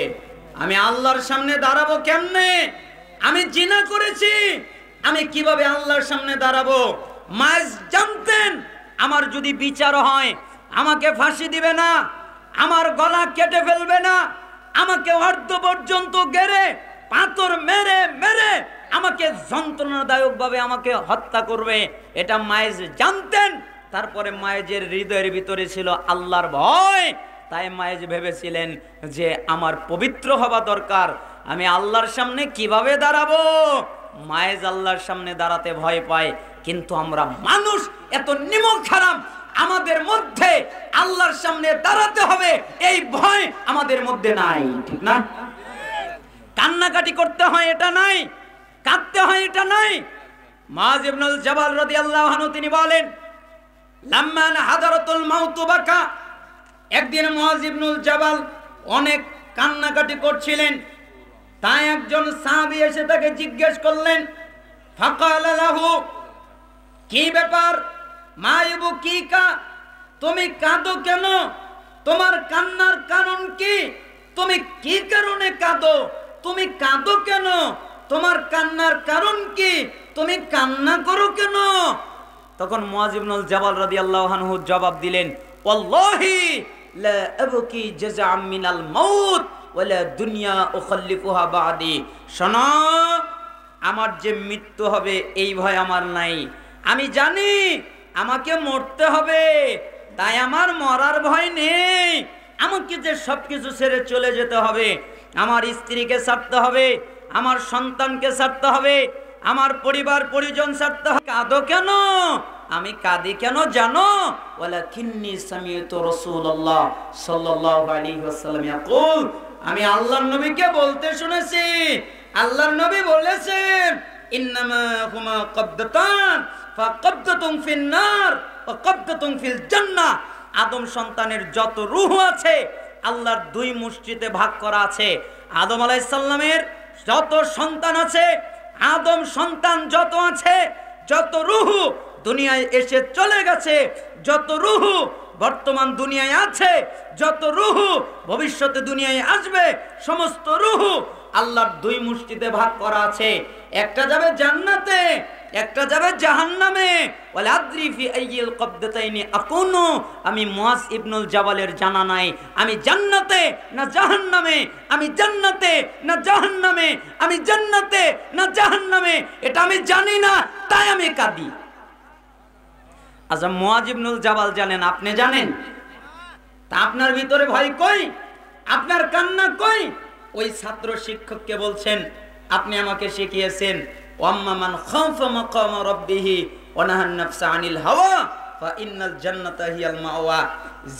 আমি আল্লাহর সামনে দাঁড়াবো কেমনে? আমি জিনা করেছি, আমি কিভাবে আল্লাহর সামনে দাঁড়াবো? মাইজ জানতেন আমার যদি বিচার হয় আমাকে ফাঁসি দিবে না, আমার গলা কেটে ফেলবে না, আমাকে অর্ধ পর্যন্ত গেড়ে পাথর মেরে মেরে আমাকে যন্ত্রণাদায়ক ভাবে আমাকে হত্যা করবে। এটা মাইজ জানতেন। তারপরে মাইজের হৃদয়ের ভিতরে ছিল আল্লাহর ভয়। তাই মাইজ ভেবেছিলেন যে আমার পবিত্র হওয়া দরকার, আমি আল্লাহর সামনে কিভাবে দাঁড়াবো? মাইজ আল্লাহর সামনে দাঁড়াতে ভয় পায়। কিন্তু আমরা মানুষ এত নিমক হারাম, আমাদের মধ্যে আল্লাহর সামনে দাঁড়াতে হবে এই ভয় আমাদের মধ্যে নাই, ঠিক না? কান্নাকাটি করতে হয় এটা নাই, কাঁদতে হয় এটা নাই। মুআয ইবনুল জাবাল রাদিয়াল্লাহু আনহু তিনি বলেন, লাম্মা হাদারাতুল মাউত বাকা। একদিন মুআয ইবনুল জাবাল অনেক কান্নাকাটি করছিলেন। তাই একজন সাহাবী এসে তাকে জিজ্ঞেস করলেন, ফাকালা লাহু, কি ব্যাপার মা ইবুকিকা, তুমি কাঁদো কেন? তোমার কান্নার কারণ কি? তুমি কি কারণে কাঁদো? তুমি কাঁদো কেন? তোমার কান্নার কারণ কি? তুমি কান্না করো কেন? তখন মুআয ইবনুল জাবাল রাদিয়াল্লাহু আনহু জবাব দিলেন, ওয়াল্লাহি লা আবকি জাযাআম মিনাল মাউত ওয়ালা দুনিয়া উখাল্লিফুহা বাদি। শোনো, আমার যে মৃত্যু হবে এই ভয় আমার নাই। আমি জানি আমাকে মরতে হবে, তাই আমার মরার ভয় নেই। আমাকে যে সবকিছু ছেড়ে চলে যেতে হবে, আমার স্ত্রীকে ছাড়তে হবে, আমার সন্তানকে ছাড়তে হবে, আমার পরিবার পরিজন ছাড়তে হবে। কাঁদো কেন? আমি কাঁদি কেন জানো? ওয়ালাকিন্নী সামি'তু রাসূলুল্লাহ সাল্লাল্লাহু আলাইহি ওয়াসাল্লাম ইয়াকুল, আমি আল্লাহর নবীকে বলতে শুনেছি, আল্লাহর নবী বলেছেন ইন্নামা হুমা কবদাতান ফাকবদাতুন ফিন নার ওয়া কবদাতুন ফিল জান্নাহ। আদম সন্তানের যত রূহ আছে আল্লাহর দুই মুষ্টিতে ভাগ করা আছে। আদম আলাইহিস সালামের যত সন্তান আছে, আদম সন্তান যত আছে, যত রূহ দুনিয়ায় এসে চলে গেছে, যত রূহ বর্তমান দুনিয়ায় আছে, যত রূহ ভবিষ্যতে দুনিয়ায় আসবে, সমস্ত রূহ আল্লাহর দুই মুষ্টিতে ভাগ করা আছে। একটা যাবে জান্নাতে, একটা যাবে জাহান্নামে। ওয়ালা আদরি ফি আইয়িল কবদাতাইনি আকুনু, আমি মুআজ ইবনুল জাবালের জানা নাই আমি জান্নাতে না জাহান্নামে, আমি জান্নাতে না জাহান্নামে, আমি জান্নাতে না জাহান্নামে, এটা আমি জানি না, তাই আমি কাঁদি। আচ্ছা, মুআজ ইবনুল জাবাল জানেন, আপনি জানেন? তা আপনার ভিতরে ভয় কই? আপনার কান্না কই? ওই ছাত্র শিক্ষককে বলছেন, আপনি আমাকে শিখিয়েছেন ওয়াম্মা মান খাফা মাকামা রাব্বিহি ওয়া নাহান নাফসা আনিল হাওয়া ফা ইন্নাল জান্নাতা হিয়াল মাওয়া।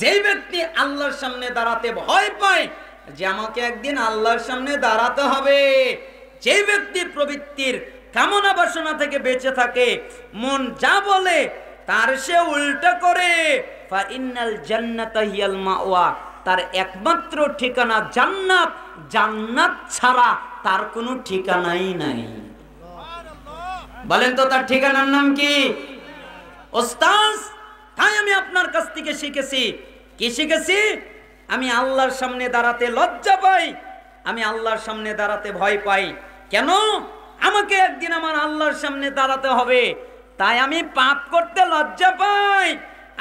যেই ব্যক্তি আল্লাহর সামনে দাঁড়াতে ভয় পায় যে আমাকে একদিন আল্লাহর সামনে দাঁড়াতে হবে, যেই ব্যক্তি প্রবৃত্তির কামনা বাসনা থেকে বেঁচে থাকে, মন যা বলে তার সে উল্টা করে, ফা ইন্নাল জান্নাতা হিয়াল মাওয়া, তার একমাত্র ঠিকানা জান্নাত, জান্নাত ছাড়া তার কোনো ঠিকানাই নাই। বলেন তো তার ঠিকানার নাম কি? ওস্তাদ, তাই আমি আপনার কাছ থেকে শিখেছি। কি শিখেছি? আমি আল্লাহর সামনে দাঁড়াতে লজ্জা পাই, আমি আল্লাহর সামনে দাঁড়াতে ভয় পাই। কেন? আমাকে একদিন আমার আল্লাহর সামনে দাঁড়াতে হবে, তাই আমি পাপ করতে লজ্জা পাই।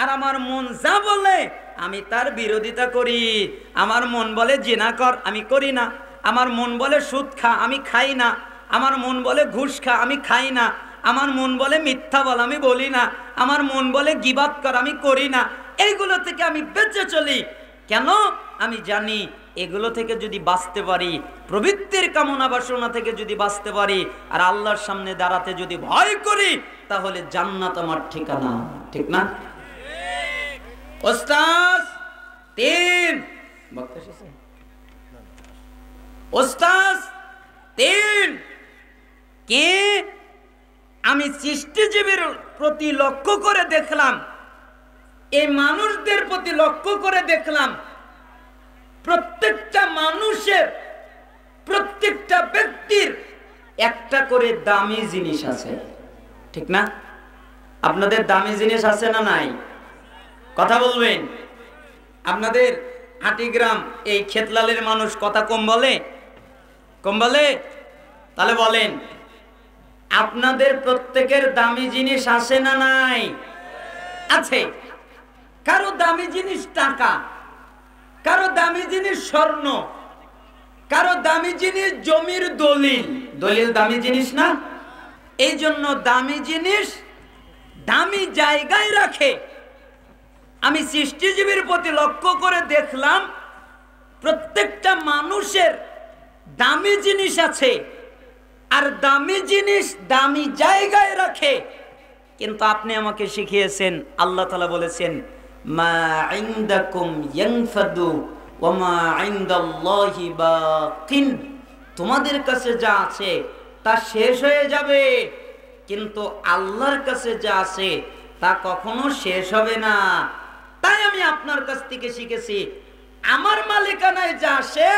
আর আমার মন যা বলে আমি তার বিরোধিতা করি। আমার মন বলে জিনা কর, আমি করি না। আমার মন বলে সুদ খা, আমি খাই না। আমার মন বলে ঘুষ খা, আমি খাই না। আমার মন বলে মিথ্যা বল, আমি বলি না। আমার মন বলে গীবাত কর, আমি করি না। এইগুলো থেকে আমি বেঁচে চলি। কেন? আমি জানি এগুলো থেকে যদি বাঁচতে পারি, প্রবৃত্তির কামনা বাসনা থেকে যদি বাঁচতে পারি, আর আল্লাহর সামনে দাঁড়াতে যদি ভয় করি, তাহলে জান্নাত আমার ঠিকানা। ঠিক না? ওস্তাদ তিন, ওস্তাদ তিন কে? আমি সৃষ্টিজীবীর প্রতি লক্ষ্য করে দেখলাম, এই মানুষদের প্রতি লক্ষ্য করে দেখলাম, প্রত্যেকটা মানুষের, প্রত্যেকটা ব্যক্তির একটা করে দামি জিনিস আছে। ঠিক না? আপনাদের দামি জিনিস আছে না নাই? কথা বলবেন। আপনাদের হাটিগ্রাম এই খেতলালের মানুষ কথা কম বলে? কম বলে? তাহলে বলেন, আপনাদের প্রত্যেকের দামি জিনিস আছে না নাই? আছে। কারো দামি জিনিস টাকা, কারো দামি জিনিস স্বর্ণ, কারো দামি জিনিস জমির দলিল। দলিল দামি জিনিস না? এই জন্য দামি জিনিস দামি জায়গায় রাখে। আমি সৃষ্টিজীবীর প্রতি লক্ষ্য করে দেখলাম, প্রত্যেকটা মানুষের দামি জিনিস আছে, আর দামি জিনিস দামি জায়গায় রাখে। কিন্তু আপনি আমাকে শিখিয়েছেন, আল্লাহ তাআলা বলেছেন, মা ইনদাকুম ইয়ানফাদু ওয়া মা ইনদাল্লাহি বাকিন, তোমাদের কাছে যা আছে তা শেষ হয়ে যাবে, কিন্তু আল্লাহর কাছে যা আছে তা কখনো শেষ হবে না। তাই আমি আপনার কাছ থেকে শিখেছি, আমার মালিকানায় যা আসে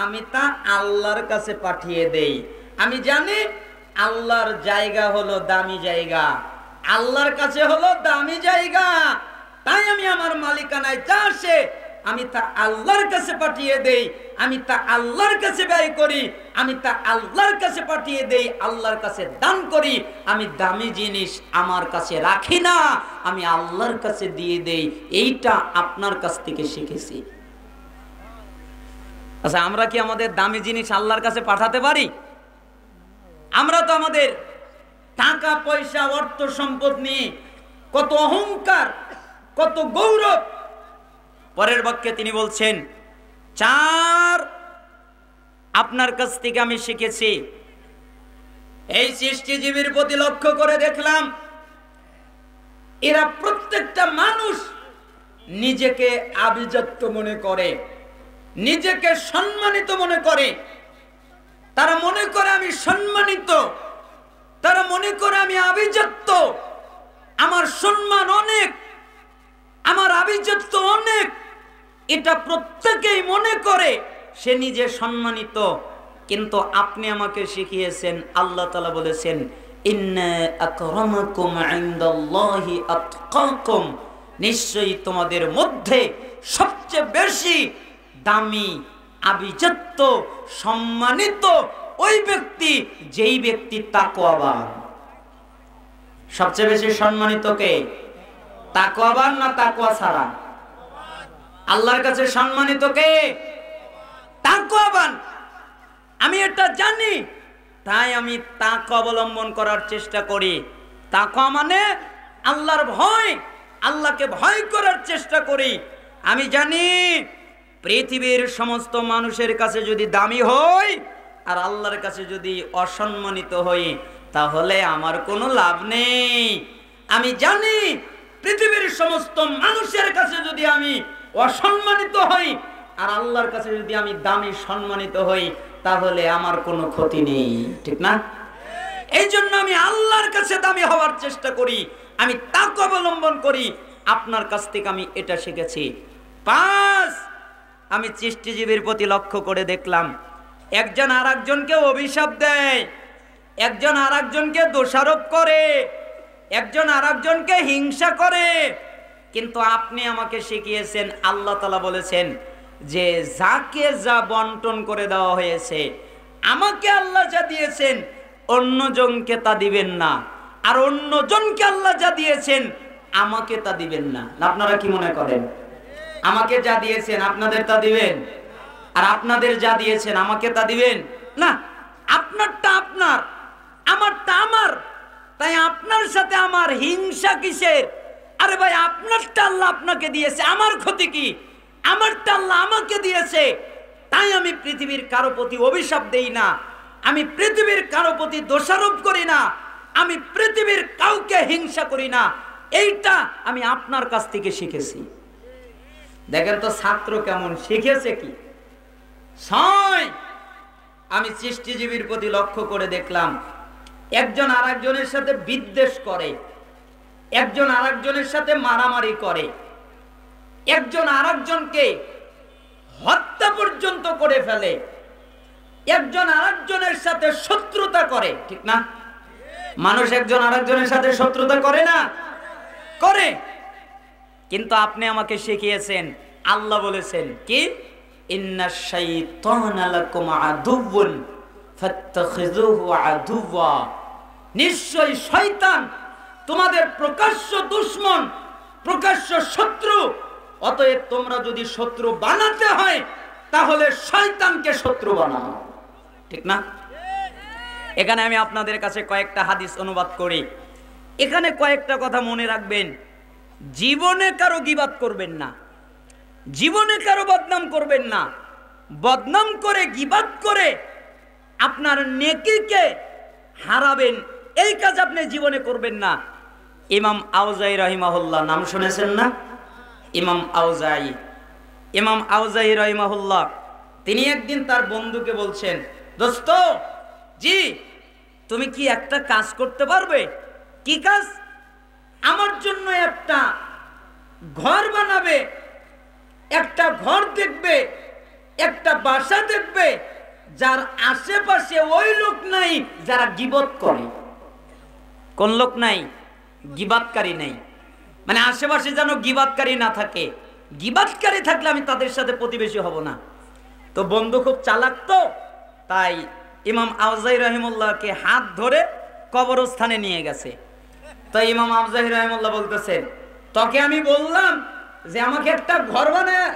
আমি তা আল্লাহর কাছে পাঠিয়ে দেই। আমি জানি আল্লাহর জায়গা হলো দামি জায়গা, আল্লাহর কাছে হলো দামি জায়গা। তাই আমি আমার মালিকানায় যা আসে আমি তা আল্লাহর কাছে পাঠিয়ে দেই, আমি তা আল্লাহর কাছে ব্যয় করি, আমি তা আল্লাহর কাছে পাঠিয়ে দেই, আল্লাহর কাছে দান করি। আমি দামি জিনিস আমার কাছে রাখি না, আমি আল্লাহর কাছে দিয়ে দেই। এইটা আপনার কাছ থেকে শিখেছি। আচ্ছা, আমরা কি আমাদের দামি জিনিস আল্লাহর কাছে পাঠাতে পারি? আমরা তো আমাদের টাকা পয়সা অর্থ সম্পদ নিয়ে কত অহংকার, কত গৌরব। পরের বাক্যে তিনি বলছেন, চার, আপনার কাছ থেকে আমি শিখেছি, এই সৃষ্টিজীবীর প্রতি লক্ষ্য করে দেখলাম এরা প্রত্যেকটা মানুষ নিজেকে আভিজাত্য মনে করে, নিজেকে সম্মানিত মনে করে। তারা মনে করে আমি সম্মানিত, তারা মনে করে আমি আভিজাত্য, আমার সম্মান অনেক, আমার আভিজাত্য অনেক। এটা প্রত্যেকেই মনে করে সে নিজে সম্মানিত। কিন্তু আপনি আমাকে শিখিয়েছেন, আল্লাহ তাআলা বলেছেন, ইন্না আকরামাকুম ইনদাল্লাহি আতকাকুম, নিশ্চয়ই তোমাদের মধ্যে সবচেয়ে বেশি দামি, আভিজাত্য, সম্মানিত ওই ব্যক্তি যেই ব্যক্তি তাকওয়াবান। সবচেয়ে বেশি সম্মানিত কে? তাকওয়াবান না তাকওয়া ছাড়া? আল্লাহর কাছে সম্মানিত কে? তাকওয়াবান। আমি এটা জানি, তাই আমি তাকওয়া অবলম্বন করার চেষ্টা করি। তাকওয়া মানে আল্লাহর ভয়, আল্লাহকে ভয় করার চেষ্টা করি। আমি জানি পৃথিবীর সমস্ত মানুষের কাছে যদি দামি হই আর আল্লাহর কাছে যদি অসম্মানিত হই, তাহলে আমার কোনো লাভ নেই। আমি জানি পৃথিবীর সমস্ত মানুষের কাছে যদি আমি অসম্মানিত হই আর আল্লাহর কাছে যদি আমি দামি, সম্মানিত হই, তাহলে আমার কোনো ক্ষতি নেই, ঠিক না? এই জন্য আমি আল্লাহর কাছে দামি হওয়ার চেষ্টা করি, আমি তাকওয়া অবলম্বন করি। আপনার কাছ থেকে আমি এটা শিখেছি। 5, আমি সৃষ্টিজীবীর প্রতি লক্ষ্য করে দেখলাম, একজন আর একজনকে অভিশাপ দেয়, একজন আর একজনকে দোষারোপ করে, একজন আর একজনকে হিংসা করে। কিন্তু আপনি আমাকে শিখিয়েছেন, আল্লাহ তাআলা বলেছেন যে যাকে যা বন্টন করে দেওয়া হয়েছে, আমাকে আল্লাহ যা দিয়েছেন অন্যজনকে তা দিবেন না, আর অন্যজনকে আল্লাহ যা দিয়েছেন আমাকে তা দিবেন না। আপনারা কি মনে করেন? আমাকে যা দিয়েছেন আপনাদের তা দিবেন, আর আপনাদের যা দিয়েছেন আমাকে তা দিবেন না? আপনারটা আপনার, আমারটা আমার, তাই আপনার সাথে আমার হিংসা কিসের? আরে ভাই, আপনারটা আল্লাহ আপনাকে দিয়েছে, আমার ক্ষতি কি? আমারটা আল্লাহ আমাকে দিয়েছে, তাই আমি পৃথিবীর কারো প্রতি অভিশাপ দেই না, আমি পৃথিবীর কারো প্রতি দোষারোপ করি না, আমি পৃথিবীর কাউকে হিংসা করি না। এইটা আমি আপনার কাছ থেকে শিখেছি। দেখেন তো ছাত্র কেমন শিখেছে কি? 6, আমি সৃষ্টিজীবীর প্রতি লক্ষ্য করে দেখলাম, একজন আর একজনের সাথে বিদ্বেষ করে, একজন আর একজনের সাথে মারামারি করে, একজন আর একজনকে হত্যা পর্যন্ত করে ফেলে, একজন আর একজনের সাথে শত্রুতা করে, ঠিক না? মানুষ একজন আর একজনের সাথে শত্রুতা করে না? করে। কিন্তু আপনি আমাকে শিখিয়েছেন, আল্লাহ বলেছেন কি? ইন্নাশ শাইতানা লাকুম আদুউন ফাত্তাখিযুহু আদুওয়া, নিশ্চয়ই শয়তান তোমাদের প্রকাশ্য দুশমন, প্রকাশ্য শত্রু। অতএব তোমরা যদি শত্রু বানাতে হয় তাহলে শয়তানকে শত্রু বানাও, ঠিক না? এখানে আমি আপনাদের কাছে কয়েকটা হাদিস অনুবাদ করি। এখানে কয়েকটা কথা মনে রাখবেন। জীবনে কারো গীবাত করবেন না, জীবনে কারো বদনাম করবেন না। বদনাম করে, গীবাত করে আপনার নেকিকে হারাবেন, এই কাজ আপনি জীবনে করবেন না। ইমাম আউজাই রাহিমাহুল্লাহ, নাম শুনেছেন না? ইমাম আউজাই, ইমাম আউজাই রাহিমাহুল্লাহ, তিনি একদিন তার বন্ধুকে বলছেন, দোস্ত জি, তুমি কি একটা কাজ করতে পারবে? কি কাজ? আমার জন্য একটা ঘর বানাবে, একটা ঘর দেখবে, একটা বাসা দেখবে, যার আশেপাশে ওই লোক নাই যারা গীবত করে। কোন লোক নাই? গীবাতকারী নাই। মানে আশেপাশে যেন গীবাতকারী না থাকে। গীবাতকারী থাকলে আমি তাদের সাথে প্রতিবেশী হব না। তো বন্ধু খুব চালাক, তো তাই ইমাম আউজাই রহিমুল্লাহকে হাত ধরে কবরস্থানে নিয়ে গেছে। তো ইমাম আউজাই রহিমুল্লাহ বলতেছেন, তোকে আমি বললাম যে আমাকে একটা ঘর বানিয়ে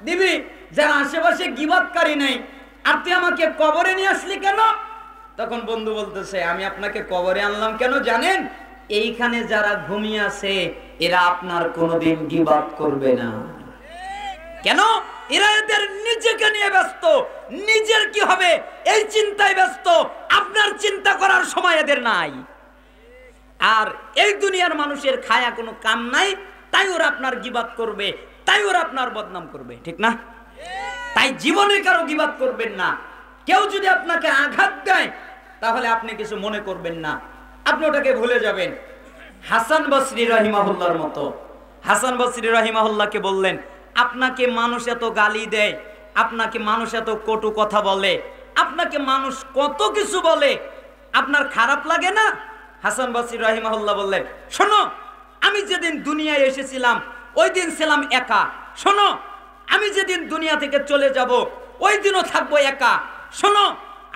দিবি যার আশেপাশে গীবাতকারী নেই, আর তুই আমাকে কবরে নিয়ে আসলি কেন? তখন বন্ধু বলতেছে, আমি আপনাকে কবরে আনলাম কেন জানেন? এইখানে যারা ঘুমিয়ে আছে এরা আপনার কোনোদিন গীবাত করবে না। কেন? এরা এদের নিজেকে নিয়ে ব্যস্ত, নিজের কি হবে এই চিন্তায় ব্যস্ত, আপনার চিন্তা করার সময় এদের নাই। আর এই দুনিয়ার মানুষের খায়া কোনো কাম নাই, তাই ওরা আপনার গিবাত করবে, তাই ওরা আপনার বদনাম করবে, ঠিক না? তাই জীবনে কারো গিবাত করবেন না। কেউ যদি আপনাকে আঘাত দেয় তাহলে আপনি কিছু মনে করবেন না, আপনি ওটাকে ভুলে যাবেন। হাসান বসরি রাহিমাহুল্লাহর মতো, হাসান বসরি রাহিমাহুল্লাহকে বললেন, আপনাকে মানুষ এত গালি দেয়, আপনাকে মানুষ এত কটু কথা বলে, আপনাকে মানুষ কত কিছু বলে, আপনার খারাপ লাগে না? হাসান বসরি রাহিমাহুল্লাহ বললেন, শোনো, আমি যেদিন দুনিয়ায় এসেছিলাম ওই দিন ছিলাম একা। শোনো, আমি যেদিন দুনিয়া থেকে চলে যাব ওই দিনও থাকবো একা। শোনো,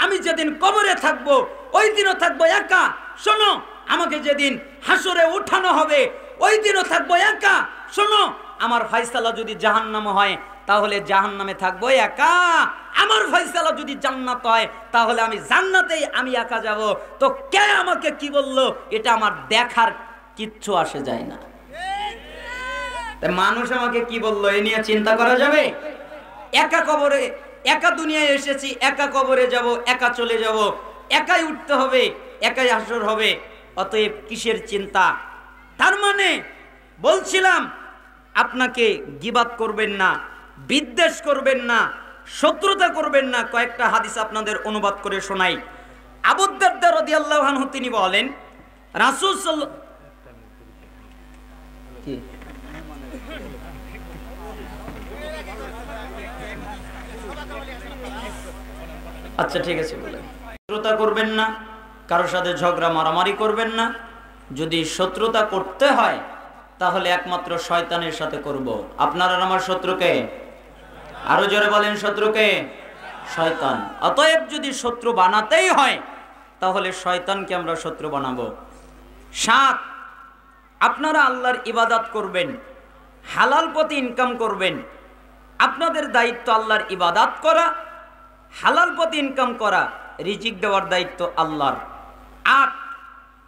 আমি যেদিন কবরে থাকবো ওই দিনও থাকবো একা। শোনো, আমাকে যেদিন হাসরে উঠানো হবে ওই দিনও থাকবো একা। শোনো, আমার ফয়সালা যদি জাহান্নাম হয় তাহলে জাহান্নামে থাকবো একা, আমার ফয়সালা যদি জান্নাত হয় তাহলে আমি জান্নাতেই আমি একা যাব। তো কে আমাকে কি বললো এটা আমার দেখার কিচ্ছু আসে যায় না। মানুষ আমাকে কি বললো এ নিয়ে চিন্তা করা যাবে? একা কবরে, একা দুনিয়ায় এসেছি, একা কবরে যাব, একা চলে যাব, একাই উঠতে হবে, একাই হাসর হবে, অতএব কিসের চিন্তা? তার মানে বলছিলাম আপনাকে গিবাত করবেন না, বিদ্বেষ করবেন না, শত্রুতা করবেন না। কয়েকটা হাদিস আপনাদের অনুবাদ করে শোনাই। আবু দারদা রাদিয়াল্লাহু আনহু তিনি বলেন, রাসূল সাল্লাল্লাহু আচ্ছা ঠিক আছে বলেন, শত্রুতা করবেন না, কারোর সাথে ঝগড়া মারামারি করবেন না। যদি শত্রুতা করতে হয় তাহলে একমাত্র শয়তানের সাথে করব। আপনার আর আমার শত্রুকে, আরো জোরে বলেন শত্রুকে, শয়তান। অতএব যদি শত্রু বানাতেই হয় তাহলে শয়তানকে আমরা শত্রু বানাবো। 7, আপনারা আল্লাহর ইবাদত করবেন, হালাল পথে ইনকাম করবেন। আপনাদের দায়িত্ব আল্লাহর ইবাদত করা, হালাল পথে ইনকাম করা, রিজিক দেওয়ার দায়িত্ব আল্লাহর। 8,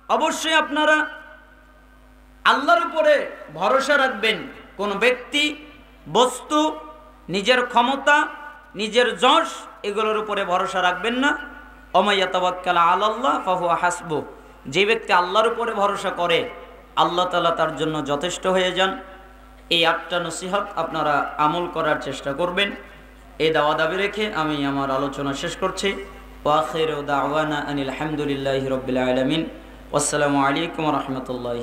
অবশ্যই আপনারা আল্লাহর উপরে ভরসা রাখবেন। কোন ব্যক্তি, বস্তু, নিজের ক্ষমতা, নিজের যশ এগুলোর উপরে ভরসা রাখবেন না। ওমাইয়া তাওয়াক্কাল আলাল্লাহ ফাহুয়া হাসবুহ, যে ব্যক্তি আল্লাহর উপরে ভরসা করে আল্লাহ তাআলা তার জন্য যথেষ্ট হয়ে যান। এই 8টা নসিহত আপনারা আমল করার চেষ্টা করবেন। এই দাওয়া দাবি রেখে আমি আমার আলোচনা শেষ করছি। ওয়া আখিরু দাওয়ানা আনিল হামদুলিল্লাহি রাব্বিল আলামিন। আসসালামু আলাইকুম ওয়া রাহমাতুল্লাহি।